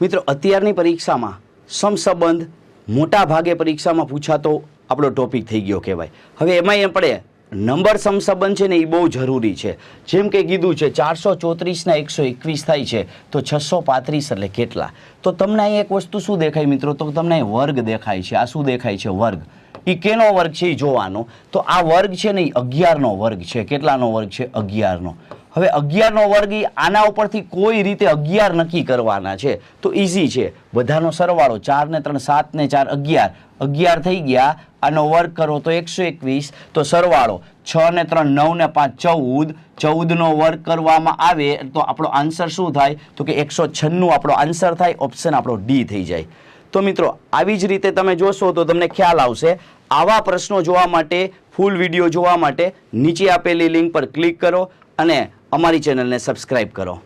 મિત્રો અત્યારની પરીક્ષામાં સમસંબંધ મોટા ભાગે પરીક્ષામાં પૂછાતો આપણો ટોપિક થઈ ગયો કહેવાય। હવે એમાંય આપણે નંબર સમસંબંધ છે ને એ બહુ જરૂરી છે। જેમ કે કીધું છે 434 ના 121 થાય છે તો 635 એટલે કેટલા? તો તમને અહીં એક વસ્તુ શું દેખાય મિત્રો? તો તમને અહીં વર્ગ દેખાય છે। આ શું દેખાય છે? વર્ગ। એ કેનો વર્ગ છે એ જોવાનો। તો આ વર્ગ છે ને એ 11નો વર્ગ છે। કેટલાનો વર્ગ છે? 11નો। હવે 11નો વર્ગ એ આના ઉપરથી કોઈ રીતે 11 નક્કી કરવાના છે તો ઈઝી છે। બધાનો સરવાળો 4 ને 3 7 ને 4 11 11 થઈ ગયા। આનો વર્ગ કરો તો 121 તો સરવાળો 6 ને 3 9 ને 5 14 14નો વર્ગ કરવામાં આવે તો આપણો આન્સર શું થાય? તો કે 196 આપણો આન્સર થાય। ઓપ્શન આપણો ડી થઈ જાય। તો મિત્રો આવી જ રીતે તમે જોશો તો તમને ખ્યાલ આવશે। આવા પ્રશ્નો જોવા માટે ફૂલ વિડીયો જોવા માટે નીચે આપેલી લિંક પર ક્લિક કરો અને અમારી ચેનલને સબસ્ક્રાઇબ કરો।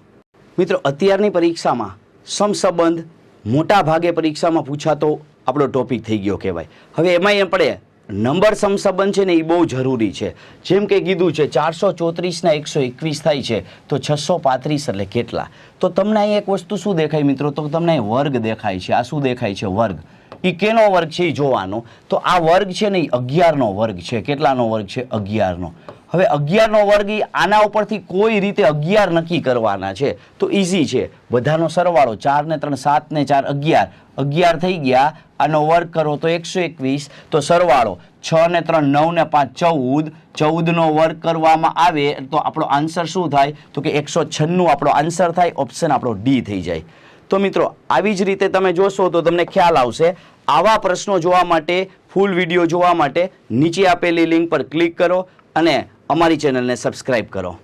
મિત્રો અત્યારની પરીક્ષામાં સમસંબંધ મોટા ભાગે પરીક્ષામાં પૂછાતો આપણો ટોપિક થઈ ગયો કહેવાય। હવે એમાંય આપણે નંબર સમસંબંધ છે ને એ બહુ જરૂરી છે। જેમ કે કીધું છે 434 ના 121 થાય છે તો 635 એટલે કેટલા? તો તમને અહીં એક વસ્તુ શું દેખાય મિત્રો? તો તમને અહીં વર્ગ દેખાય છે। આ શું દેખાય છે? વર્ગ। એ કેનો વર્ગ છે એ જોવાનો। તો આ વર્ગ છે ને એ 11નો વર્ગ છે। કેટલાનો વર્ગ છે? 11નો। હવે 11નો વર્ગ એ આના ઉપરથી કોઈ રીતે 11 નક્કી કરવાના છે તો ઈઝી છે। બધાનો સરવાળો 4 ને 3 7 ને 4 11 11 થઈ ગયા। આનો વર્ગ કરો તો 121 તો સરવાળો 6 ને 3 9 ને 5 14 14નો વર્ગ કરવામાં આવે તો આપણો આન્સર શું થાય? તો કે 196 આપણો આન્સર થાય। ઓપ્શન આપણો ડી થઈ જાય। તો મિત્રો આવી જ રીતે તમે જોશો તો તમને ખ્યાલ આવશે। આવા પ્રશ્નો જોવા માટે ફૂલ વિડીયો જોવા માટે નીચે આપેલી લિંક પર ક્લિક કરો અને અમારી ચેનલને સબસ્ક્રાઇબ કરો।